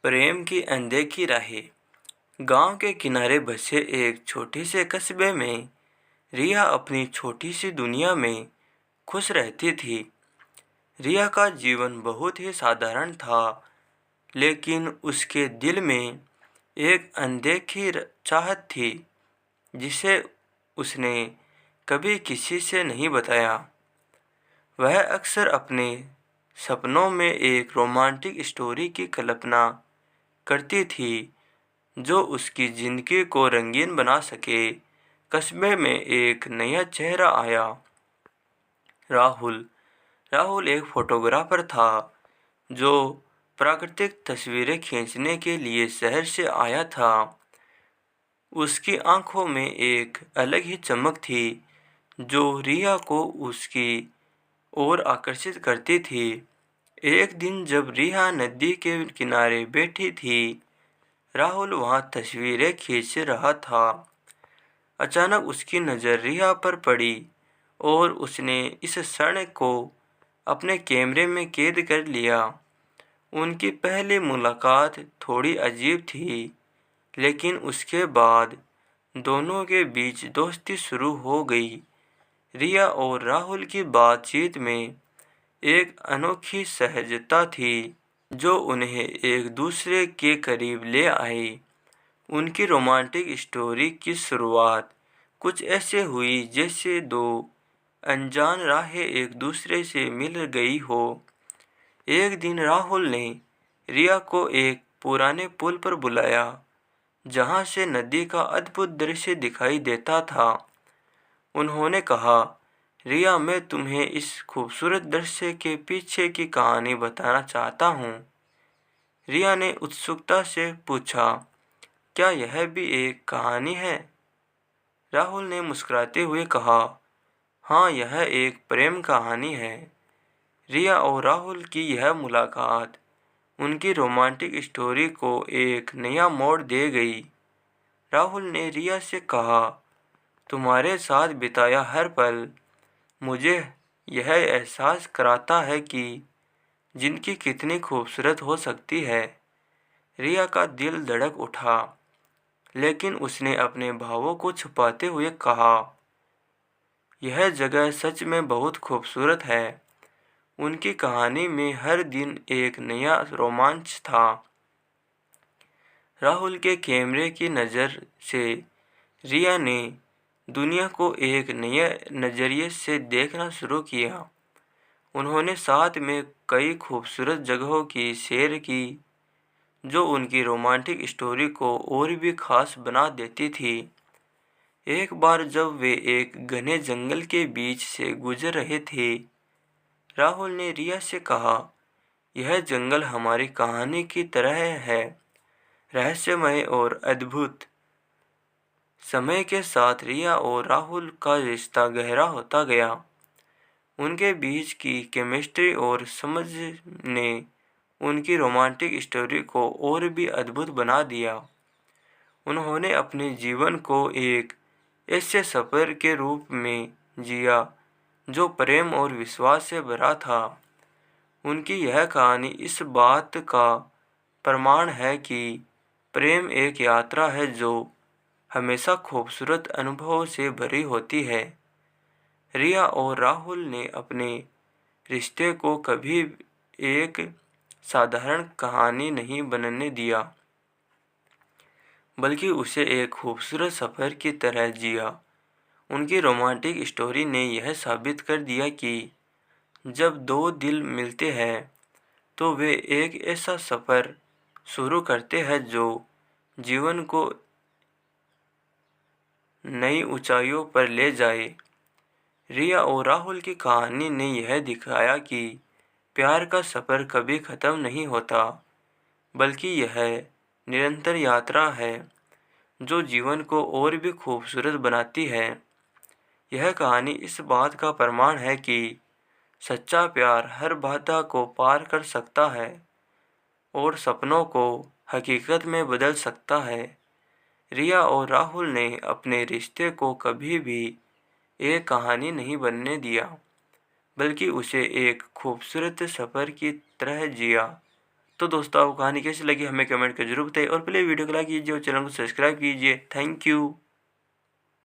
प्रेम की अनदेखी राहें। गांव के किनारे बसे एक छोटे से कस्बे में रिया अपनी छोटी सी दुनिया में खुश रहती थी। रिया का जीवन बहुत ही साधारण था, लेकिन उसके दिल में एक अनदेखी चाहत थी, जिसे उसने कभी किसी से नहीं बताया। वह अक्सर अपने सपनों में एक रोमांटिक स्टोरी की कल्पना करती थी, जो उसकी जिंदगी को रंगीन बना सके। कस्बे में एक नया चेहरा आया। राहुल राहुल एक फोटोग्राफर था, जो प्राकृतिक तस्वीरें खींचने के लिए शहर से आया था। उसकी आंखों में एक अलग ही चमक थी, जो रिया को उसकी ओर आकर्षित करती थी। एक दिन जब रिया नदी के किनारे बैठी थी, राहुल वहां तस्वीरें खींच रहा था। अचानक उसकी नज़र रिया पर पड़ी और उसने इस क्षण को अपने कैमरे में कैद कर लिया। उनकी पहली मुलाकात थोड़ी अजीब थी, लेकिन उसके बाद दोनों के बीच दोस्ती शुरू हो गई। रिया और राहुल की बातचीत में एक अनोखी सहजता थी, जो उन्हें एक दूसरे के करीब ले आई। उनकी रोमांटिक स्टोरी की शुरुआत कुछ ऐसे हुई जैसे दो अनजान राहें एक दूसरे से मिल गई हो। एक दिन राहुल ने रिया को एक पुराने पुल पर बुलाया, जहां से नदी का अद्भुत दृश्य दिखाई देता था। उन्होंने कहा, रिया, मैं तुम्हें इस खूबसूरत दृश्य के पीछे की कहानी बताना चाहता हूँ। रिया ने उत्सुकता से पूछा, क्या यह भी एक कहानी है? राहुल ने मुस्कुराते हुए कहा, हाँ, यह एक प्रेम कहानी है। रिया और राहुल की यह मुलाकात उनकी रोमांटिक स्टोरी को एक नया मोड़ दे गई। राहुल ने रिया से कहा, तुम्हारे साथ बिताया हर पल मुझे यह एहसास कराता है कि जिंदगी कितनी खूबसूरत हो सकती है। रिया का दिल धड़क उठा, लेकिन उसने अपने भावों को छुपाते हुए कहा, यह जगह सच में बहुत खूबसूरत है। उनकी कहानी में हर दिन एक नया रोमांच था। राहुल के कैमरे की नज़र से रिया ने दुनिया को एक नए नज़रिए से देखना शुरू किया। उन्होंने साथ में कई खूबसूरत जगहों की सैर की, जो उनकी रोमांटिक स्टोरी को और भी खास बना देती थी। एक बार जब वे एक घने जंगल के बीच से गुजर रहे थे, राहुल ने रिया से कहा, यह जंगल हमारी कहानी की तरह है, रहस्यमय और अद्भुत। समय के साथ रिया और राहुल का रिश्ता गहरा होता गया। उनके बीच की केमिस्ट्री और समझ ने उनकी रोमांटिक स्टोरी को और भी अद्भुत बना दिया। उन्होंने अपने जीवन को एक ऐसे सफ़र के रूप में जिया, जो प्रेम और विश्वास से भरा था। उनकी यह कहानी इस बात का प्रमाण है कि प्रेम एक यात्रा है, जो हमेशा खूबसूरत अनुभवों से भरी होती है। रिया और राहुल ने अपने रिश्ते को कभी एक साधारण कहानी नहीं बनने दिया, बल्कि उसे एक खूबसूरत सफ़र की तरह जिया। उनकी रोमांटिक स्टोरी ने यह साबित कर दिया कि जब दो दिल मिलते हैं, तो वे एक ऐसा सफ़र शुरू करते हैं जो जीवन को नई ऊंचाइयों पर ले जाए। रिया और राहुल की कहानी ने यह दिखाया कि प्यार का सफ़र कभी ख़त्म नहीं होता, बल्कि यह निरंतर यात्रा है, जो जीवन को और भी खूबसूरत बनाती है। यह कहानी इस बात का प्रमाण है कि सच्चा प्यार हर बाधा को पार कर सकता है और सपनों को हकीकत में बदल सकता है। रिया और राहुल ने अपने रिश्ते को कभी भी एक कहानी नहीं बनने दिया, बल्कि उसे एक खूबसूरत सफ़र की तरह जिया। तो दोस्तों आपको कहानी कैसी लगी हमें कमेंट कर जरूर बताइए और प्लीज़ वीडियो को लाइक कीजिए और चैनल को सब्सक्राइब कीजिए। Thank you.